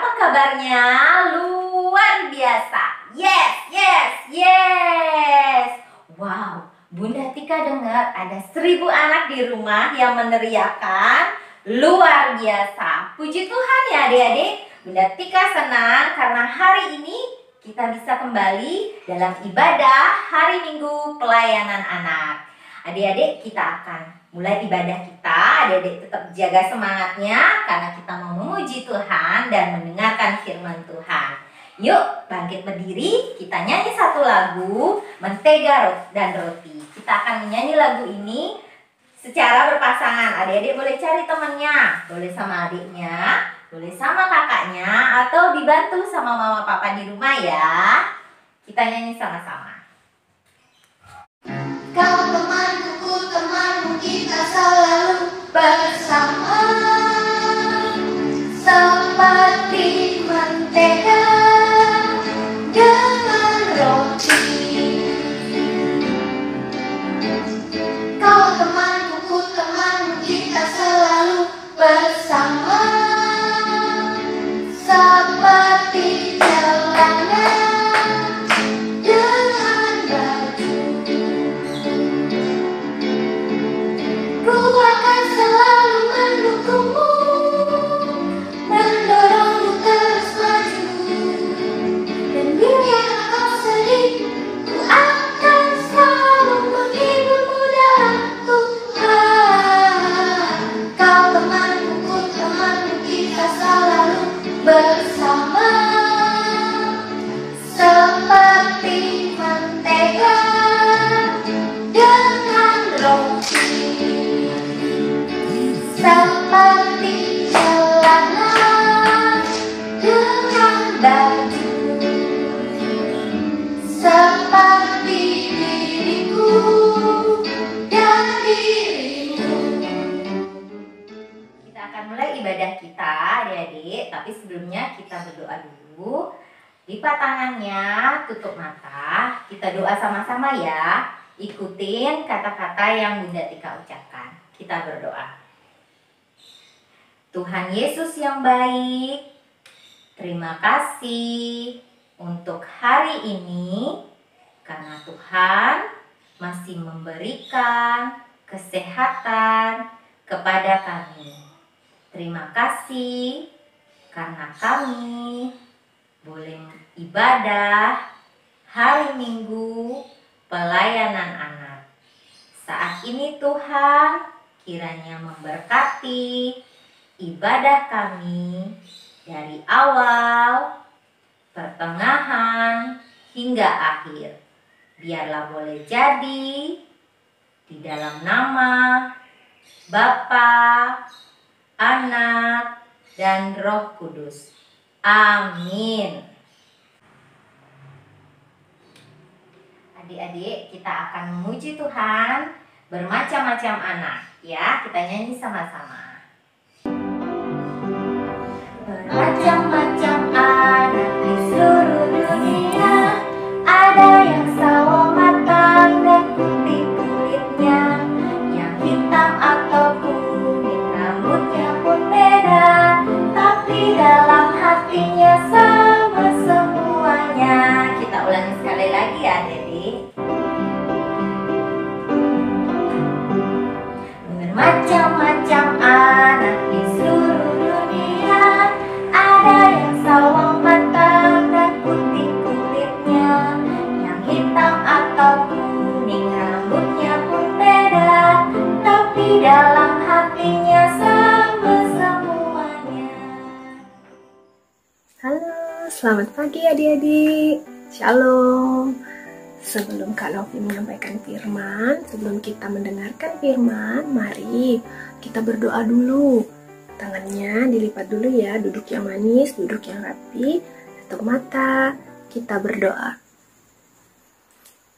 Apa kabarnya? Luar biasa. Yes, yes, yes. Wow, Bunda Tika dengar ada 1000 anak di rumah yang meneriakan luar biasa. Puji Tuhan ya adik-adik. Bunda Tika senang karena hari ini kita bisa kembali dalam ibadah hari Minggu pelayanan anak. Adik-adik, kita akan mulai ibadah kita. Adik-adik tetap jaga semangatnya karena kita mau memuji Tuhan dan mendengarkan firman Tuhan. Yuk bangkit berdiri, kita nyanyi satu lagu, Mentega dan Roti. Kita akan menyanyi lagu ini secara berpasangan. Adik-adik boleh cari temannya, boleh sama adiknya, boleh sama kakaknya, atau dibantu sama mama papa di rumah ya. Kita nyanyi sama-sama. Kau temanku, ku temanmu, kita selalu bersama, seperti mentega dengan roti. Kau temanku, ku temanmu, kita selalu bersama, seperti celana dengan baju. Ku akan selalu mendukungmu, mendorongmu terus maju. Dan bila kau sedih, ku akan selalu menghiburmu dalam Tuhan. Kau temanku, ku temanmu, kita selalu bersama, seperti mentega dengan roti, seperti celana dengan baju, seperti diriku dan dirimu. Kita akan mulai ibadah kita adik-adik, tapi sebelumnya kita berdoa dulu. Lipat tangannya, tutup mata, kita doa sama-sama ya. Ikutin kata-kata yang Bunda Tika ucapkan. Kita berdoa. Tuhan Yesus yang baik, terima kasih untuk hari ini, karena Tuhan masih memberikan kesehatan kepada kami. Terima kasih karena kami boleh ibadah hari Minggu pelayanan anak. Saat ini Tuhan kiranya memberkati ibadah kami dari awal, pertengahan, hingga akhir. Biarlah boleh jadi di dalam nama Bapa, Anak, dan Roh Kudus. Amin. Adik-adik, kita akan memuji Tuhan bermacam-macam anak. Ya, kita nyanyi sama-sama. Bermacam-macam anak di seluruh dunia, ada yang sawo matang dan putih kulitnya, yang hitam atau kuning rambutnya pun beda, tapi dalam hatinya sama semuanya. Kita ulangi sekali lagi ya adik-adik. Bermacam-macam anak di seluruh dunia, ada yang sawo matang dan putih kulitnya, yang hitam atau kuning rambutnya pun beda, tapi dalam hatinya sama semuanya. Halo, selamat pagi adik-adik. Shalom. Sebelum Kak Novi menyampaikan firman, sebelum kita mendengarkan firman, mari kita berdoa dulu. Tangannya dilipat dulu ya, duduk yang manis, duduk yang rapi, tutup mata, kita berdoa.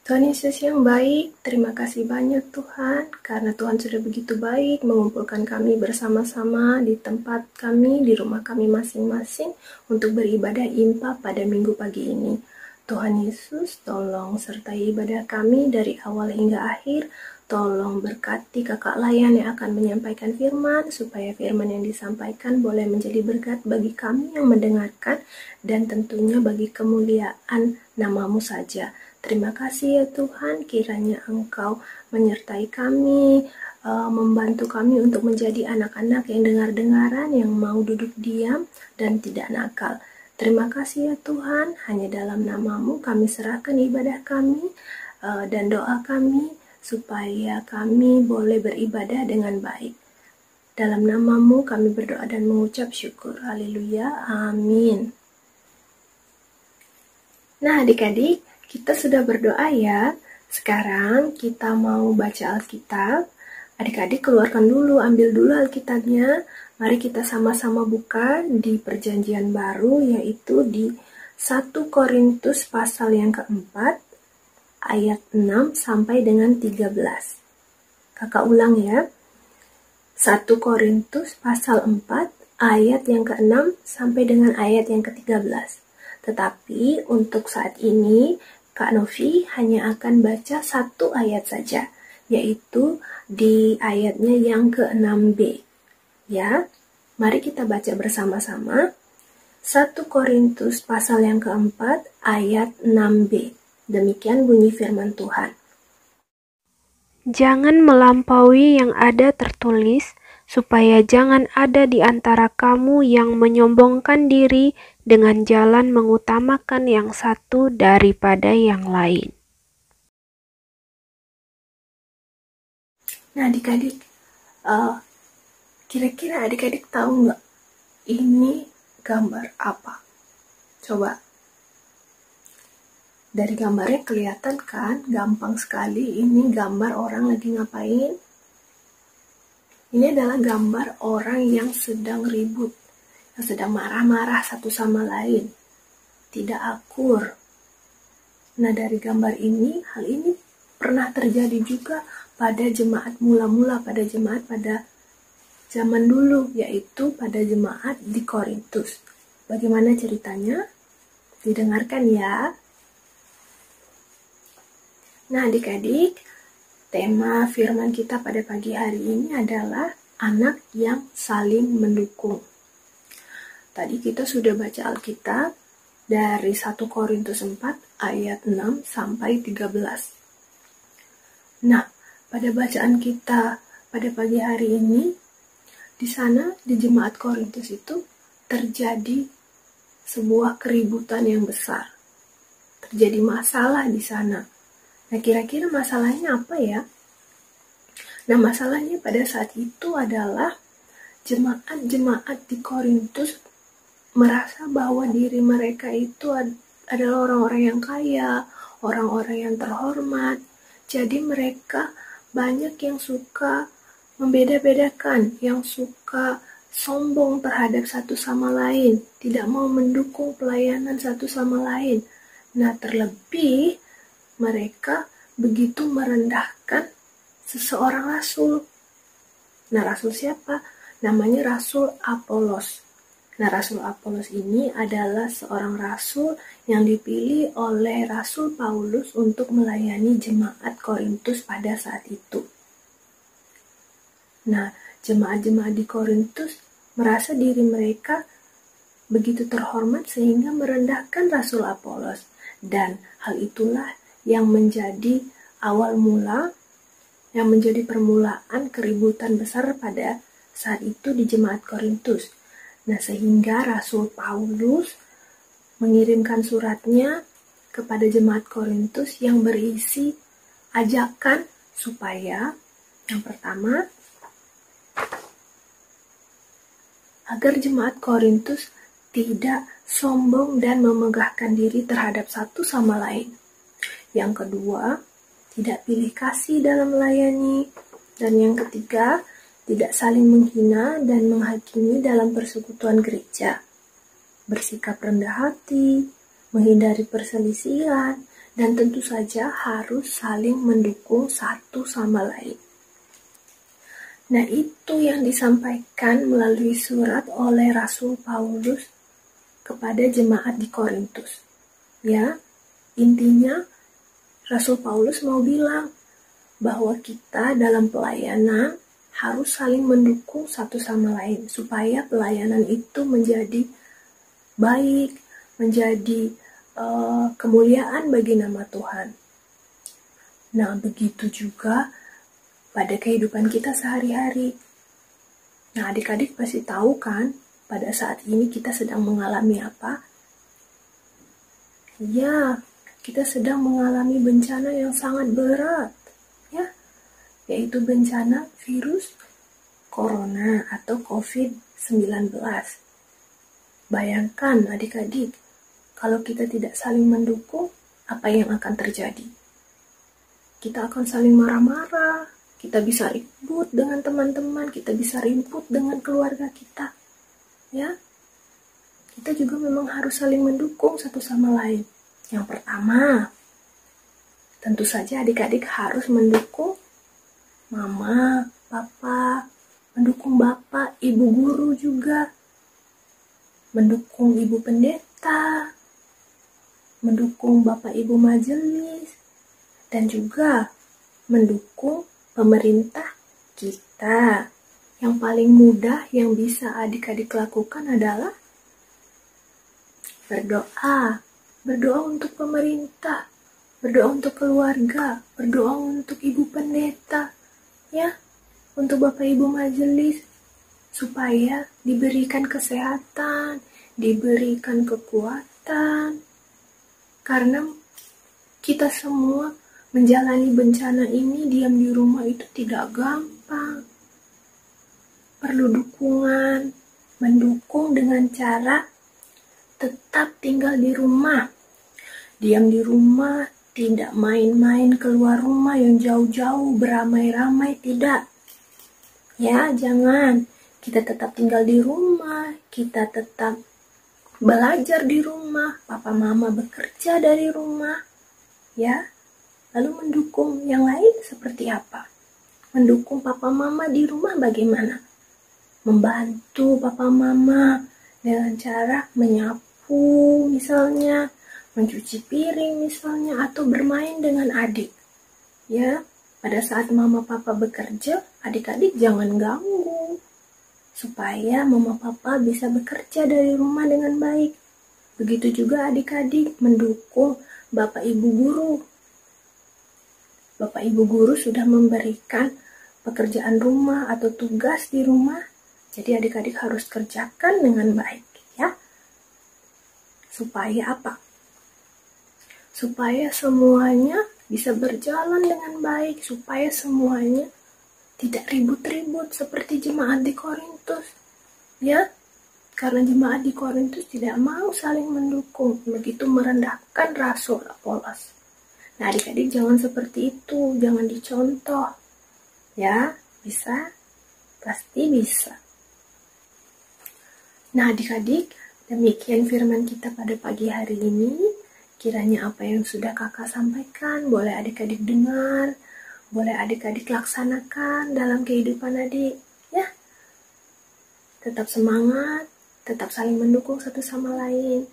Tuhan Yesus yang baik, terima kasih banyak Tuhan, karena Tuhan sudah begitu baik mengumpulkan kami bersama-sama di tempat kami, di rumah kami masing-masing untuk beribadah impa pada minggu pagi ini. Tuhan Yesus, tolong sertai ibadah kami dari awal hingga akhir. tolong berkati kakak Layan yang akan menyampaikan firman, supaya firman yang disampaikan boleh menjadi berkat bagi kami yang mendengarkan, dan tentunya bagi kemuliaan nama-Mu saja. Terima kasih ya Tuhan, kiranya Engkau menyertai kami, membantu kami untuk menjadi anak-anak yang dengar-dengaran, yang mau duduk diam dan tidak nakal. Terima kasih ya Tuhan, hanya dalam nama-Mu kami serahkan ibadah kami dan doa kami, supaya kami boleh beribadah dengan baik. Dalam nama-Mu kami berdoa dan mengucap syukur. Haleluya, amin. Nah adik-adik, kita sudah berdoa ya. Sekarang kita mau baca Alkitab. Adik-adik keluarkan dulu, ambil dulu Alkitabnya. Mari kita sama-sama buka di Perjanjian Baru, yaitu di 1 Korintus pasal yang keempat, ayat 6 sampai dengan 13. Kakak ulang ya. 1 Korintus pasal 4, ayat yang ke-6 sampai dengan ayat yang ke-13. Tetapi untuk saat ini, Kak Novi hanya akan baca satu ayat saja, yaitu di ayatnya yang ke-6b. Ya, mari kita baca bersama-sama. 1 Korintus pasal yang keempat, ayat 6b. Demikian bunyi firman Tuhan. Jangan melampaui yang ada tertulis, supaya jangan ada di antara kamu yang menyombongkan diri dengan jalan mengutamakan yang satu daripada yang lain. Nah adik-adik, kira-kira adik-adik tahu nggak ini gambar apa? Coba. Dari gambarnya kelihatan kan, gampang sekali. Ini gambar orang lagi ngapain? Ini adalah gambar orang yang sedang ribut, yang sedang marah-marah satu sama lain, tidak akur. Nah dari gambar ini, hal ini pernah terjadi juga pada jemaat mula-mula, pada jemaat pada zaman dulu, yaitu pada jemaat di Korintus. Bagaimana ceritanya? Didengarkan ya. Nah adik-adik, tema firman kita pada pagi hari ini adalah anak yang saling mendukung. Tadi kita sudah baca Alkitab dari 1 Korintus 4 ayat 6 sampai 13. Nah, pada bacaan kita pada pagi hari ini, di sana di jemaat Korintus itu terjadi sebuah keributan yang besar. Terjadi masalah di sana. Nah, kira-kira masalahnya apa ya? Nah, masalahnya pada saat itu adalah jemaat-jemaat di Korintus merasa bahwa diri mereka itu adalah orang-orang yang kaya, orang-orang yang terhormat. Jadi mereka banyak yang suka membeda-bedakan, yang suka sombong terhadap satu sama lain, tidak mau mendukung pelayanan satu sama lain. Nah, terlebih mereka begitu merendahkan seseorang rasul. Nah, rasul siapa? Namanya Rasul Apolos. Nah, Rasul Apolos ini adalah seorang rasul yang dipilih oleh Rasul Paulus untuk melayani jemaat Korintus pada saat itu. Nah, jemaat-jemaat di Korintus merasa diri mereka begitu terhormat sehingga merendahkan Rasul Apolos. Dan hal itulah yang menjadi awal mula, yang menjadi permulaan keributan besar pada saat itu di jemaat Korintus. Nah, sehingga Rasul Paulus mengirimkan suratnya kepada jemaat Korintus yang berisi ajakan supaya yang pertama, agar jemaat Korintus tidak sombong dan memegahkan diri terhadap satu sama lain. Yang kedua, tidak pilih kasih dalam melayani. Dan yang ketiga, tidak saling menghina dan menghakimi dalam persekutuan gereja. Bersikap rendah hati, menghindari perselisihan, dan tentu saja harus saling mendukung satu sama lain. Nah, itu yang disampaikan melalui surat oleh Rasul Paulus kepada jemaat di Korintus. Ya, intinya Rasul Paulus mau bilang bahwa kita dalam pelayanan harus saling mendukung satu sama lain supaya pelayanan itu menjadi baik, menjadi kemuliaan bagi nama Tuhan. Nah, begitu juga pada kehidupan kita sehari-hari. Nah, adik-adik pasti tahu kan, pada saat ini kita sedang mengalami apa? Ya, kita sedang mengalami bencana yang sangat berat, ya, yaitu bencana virus corona atau COVID-19. Bayangkan adik-adik, kalau kita tidak saling mendukung, apa yang akan terjadi? Kita akan saling marah-marah, kita bisa ribut dengan teman-teman, kita bisa ribut dengan keluarga kita. Ya, kita juga memang harus saling mendukung satu sama lain. Yang pertama, tentu saja adik-adik harus mendukung mama, papa, mendukung bapak, ibu guru juga, mendukung ibu pendeta, mendukung bapak ibu majelis, dan juga mendukung pemerintah kita. Yang paling mudah yang bisa adik-adik lakukan adalah berdoa. Berdoa untuk pemerintah, berdoa untuk keluarga, berdoa untuk ibu pendeta, ya, untuk bapak ibu majelis, supaya diberikan kesehatan, diberikan kekuatan. Karena kita semua menjalani bencana ini diam di rumah itu tidak gampang. Perlu dukungan, mendukung dengan cara tetap tinggal di rumah. Diam di rumah, tidak main-main keluar rumah yang jauh-jauh, beramai-ramai, tidak. Ya, jangan. Kita tetap tinggal di rumah, kita tetap belajar di rumah, papa mama bekerja dari rumah, ya. Lalu mendukung yang lain seperti apa? Mendukung papa mama di rumah bagaimana? Membantu papa mama dengan cara menyapu misalnya, mencuci piring misalnya, atau bermain dengan adik. Ya, pada saat mama papa bekerja, adik-adik jangan ganggu, supaya mama papa bisa bekerja dari rumah dengan baik. Begitu juga adik-adik mendukung bapak ibu guru. Bapak ibu guru sudah memberikan pekerjaan rumah atau tugas di rumah, jadi adik-adik harus kerjakan dengan baik, ya. Supaya apa? Supaya semuanya bisa berjalan dengan baik, supaya semuanya tidak ribut-ribut seperti jemaat di Korintus, ya. Karena jemaat di Korintus tidak mau saling mendukung, begitu merendahkan Rasul Apolos. Nah, adik-adik jangan seperti itu, jangan dicontoh, ya. Bisa? Pasti bisa. Nah, adik-adik, demikian firman kita pada pagi hari ini. Kiranya apa yang sudah kakak sampaikan, boleh adik-adik dengar, boleh adik-adik laksanakan dalam kehidupan adik, ya. Tetap semangat, tetap saling mendukung satu sama lain.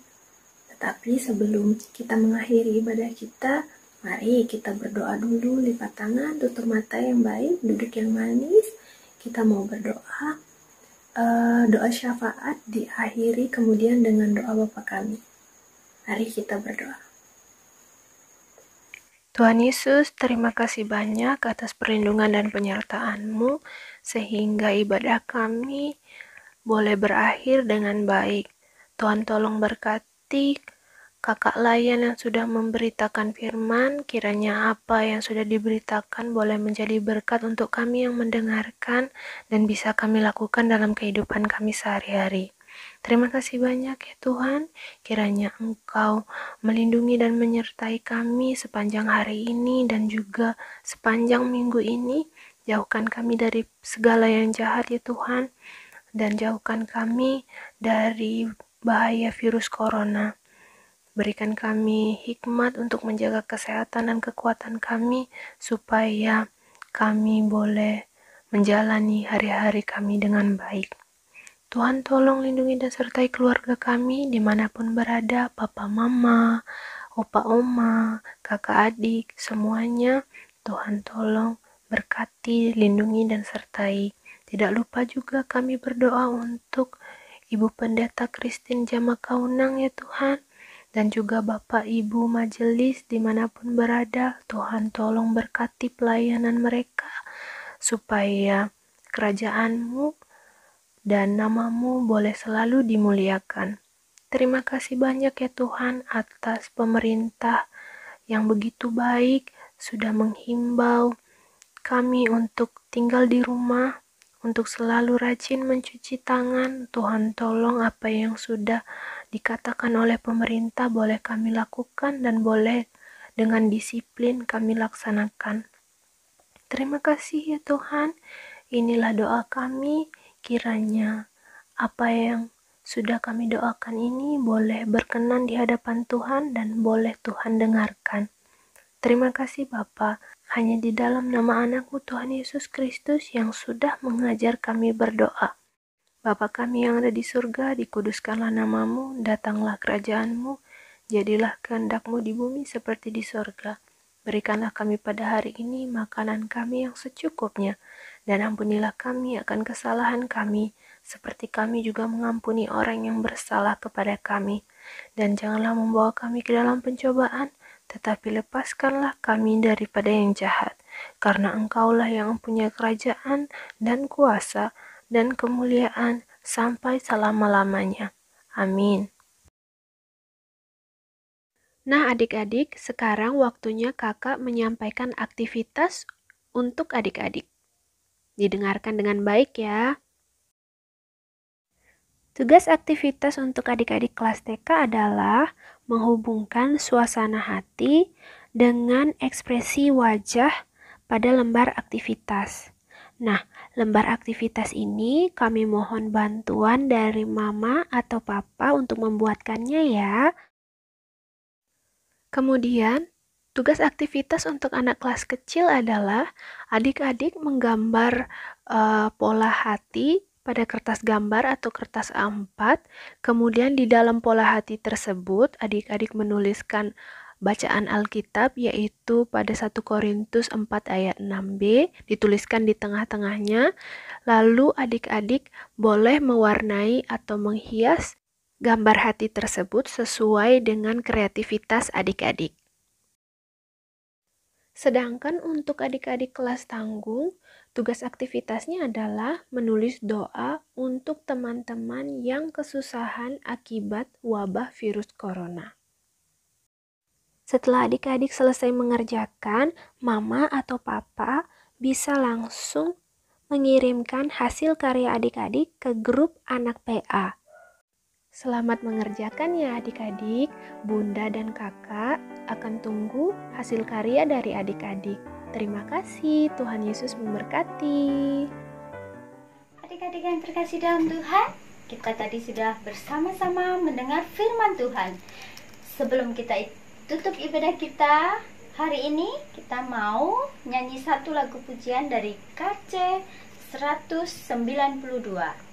Tetapi sebelum kita mengakhiri ibadah kita, mari kita berdoa dulu, lipat tangan, tutup mata yang baik, duduk yang manis. Kita mau berdoa, doa syafaat diakhiri kemudian dengan doa Bapa kami. Mari kita berdoa. Tuhan Yesus, terima kasih banyak atas perlindungan dan penyertaan-Mu, sehingga ibadah kami boleh berakhir dengan baik. Tuhan tolong berkati kakak Layan yang sudah memberitakan firman, kiranya apa yang sudah diberitakan boleh menjadi berkat untuk kami yang mendengarkan dan bisa kami lakukan dalam kehidupan kami sehari-hari. Terima kasih banyak ya Tuhan, kiranya Engkau melindungi dan menyertai kami sepanjang hari ini dan juga sepanjang minggu ini. Jauhkan kami dari segala yang jahat ya Tuhan, dan jauhkan kami dari bahaya virus corona. Berikan kami hikmat untuk menjaga kesehatan dan kekuatan kami, supaya kami boleh menjalani hari-hari kami dengan baik. Tuhan tolong lindungi dan sertai keluarga kami dimanapun berada, papa mama, opa oma, kakak adik, semuanya. Tuhan tolong berkati, lindungi, dan sertai. Tidak lupa juga kami berdoa untuk Ibu Pendeta Christine Jamakaunang ya Tuhan, dan juga Bapak Ibu Majelis dimanapun berada. Tuhan tolong berkati pelayanan mereka, supaya kerajaan-Mu dan nama-Mu boleh selalu dimuliakan. Terima kasih banyak ya Tuhan atas pemerintah yang begitu baik, sudah menghimbau kami untuk tinggal di rumah, untuk selalu rajin mencuci tangan. Tuhan tolong apa yang sudah dikatakan oleh pemerintah boleh kami lakukan dan boleh dengan disiplin kami laksanakan. Terima kasih ya Tuhan. Inilah doa kami, kiranya apa yang sudah kami doakan ini boleh berkenan di hadapan Tuhan dan boleh Tuhan dengarkan. Terima kasih Bapa, hanya di dalam nama anakmu Tuhan Yesus Kristus yang sudah mengajar kami berdoa. Bapa kami yang ada di surga, dikuduskanlah namamu, datanglah kerajaanmu, jadilah kehendak-Mu di bumi seperti di surga. Berikanlah kami pada hari ini makanan kami yang secukupnya, dan ampunilah kami akan kesalahan kami, seperti kami juga mengampuni orang yang bersalah kepada kami. Dan janganlah membawa kami ke dalam pencobaan, tetapi lepaskanlah kami daripada yang jahat, karena Engkaulah yang mempunyai kerajaan dan kuasa dan kemuliaan sampai selama-lamanya. Amin. Nah adik-adik, sekarang waktunya kakak menyampaikan aktivitas untuk adik-adik. Didengarkan dengan baik ya. Tugas aktivitas untuk adik-adik kelas TK adalah menghubungkan suasana hati dengan ekspresi wajah pada lembar aktivitas. Nah, lembar aktivitas ini kami mohon bantuan dari mama atau papa untuk membuatkannya ya. Kemudian, tugas aktivitas untuk anak kelas kecil adalah adik-adik menggambar pola hati pada kertas gambar atau kertas A4, kemudian di dalam pola hati tersebut adik-adik menuliskan bacaan Alkitab yaitu pada 1 Korintus 4 ayat 6b, dituliskan di tengah-tengahnya, lalu adik-adik boleh mewarnai atau menghias gambar hati tersebut sesuai dengan kreativitas adik-adik. Sedangkan untuk adik-adik kelas tanggung, tugas aktivitasnya adalah menulis doa untuk teman-teman yang kesusahan akibat wabah virus corona. Setelah adik-adik selesai mengerjakan, mama atau papa bisa langsung mengirimkan hasil karya adik-adik ke grup anak PA. Selamat mengerjakan ya adik-adik, bunda dan kakak akan tunggu hasil karya dari adik-adik. Terima kasih, Tuhan Yesus memberkati. Adik-adik yang terkasih dalam Tuhan, kita tadi sudah bersama-sama mendengar firman Tuhan. Sebelum kita tutup ibadah kita, hari ini kita mau nyanyi satu lagu pujian dari KC 192.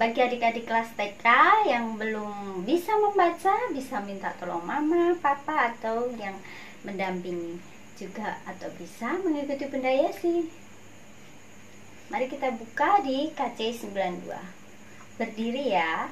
Bagi adik-adik kelas TK yang belum bisa membaca, bisa minta tolong mama, papa, atau yang mendampingi juga, atau bisa mengikuti Bunda Yesi. Mari kita buka di KC 92. Berdiri ya.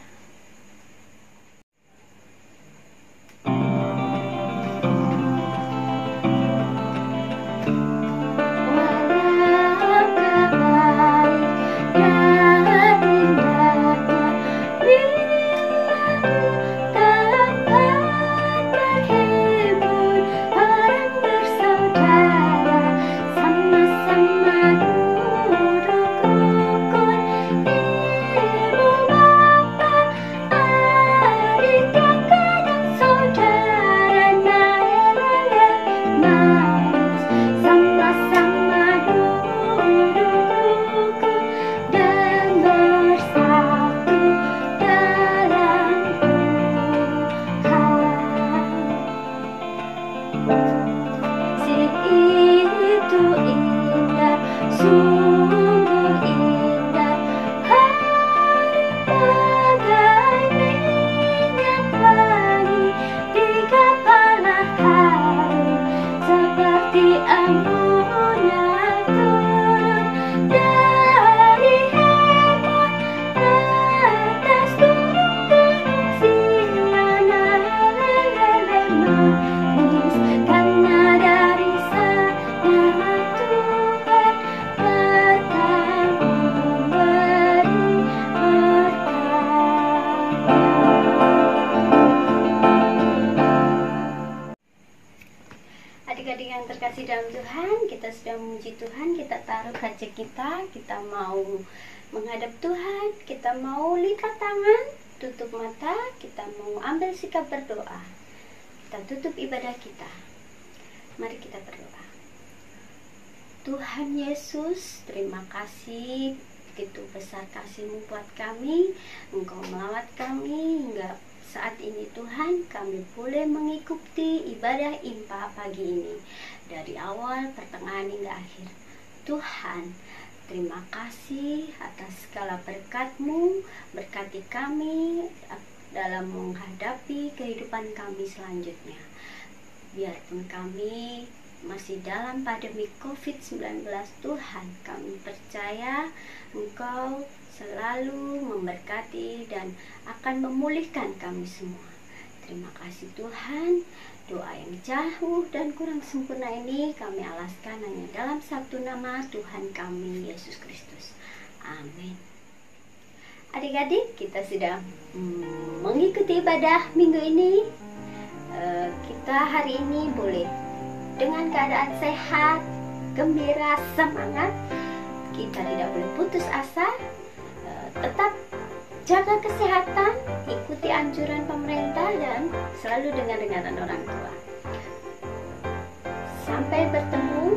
Sama-sama duduk rukun, ibu bapak kasih dalam Tuhan, kita sudah memuji Tuhan, kita taruh hajat kita mau menghadap Tuhan, kita mau lipat tangan, tutup mata, kita mau ambil sikap berdoa. Kita tutup ibadah kita. Mari kita berdoa. Tuhan Yesus, terima kasih, begitu besar kasih-Mu buat kami. Engkau melawat kami hingga saat ini Tuhan, kami boleh mengikuti ibadah impa pagi ini dari awal, pertengahan hingga akhir. Tuhan, terima kasih atas segala berkat-Mu, berkati kami dalam menghadapi kehidupan kami selanjutnya. Biarpun kami masih dalam pandemi COVID-19, Tuhan, kami percaya Engkau selalu memberkati dan akan memulihkan kami semua. Terima kasih Tuhan. Doa yang jauh dan kurang sempurna ini kami alaskan hanya dalam satu nama Tuhan kami, Yesus Kristus. Amin. Adik-adik, kita sudah mengikuti ibadah minggu ini. Kita hari ini boleh dengan keadaan sehat, gembira, semangat. Kita tidak boleh putus asa. Tetap jaga kesehatan, ikuti anjuran pemerintah, dan selalu dengar-dengaran orang tua. Sampai bertemu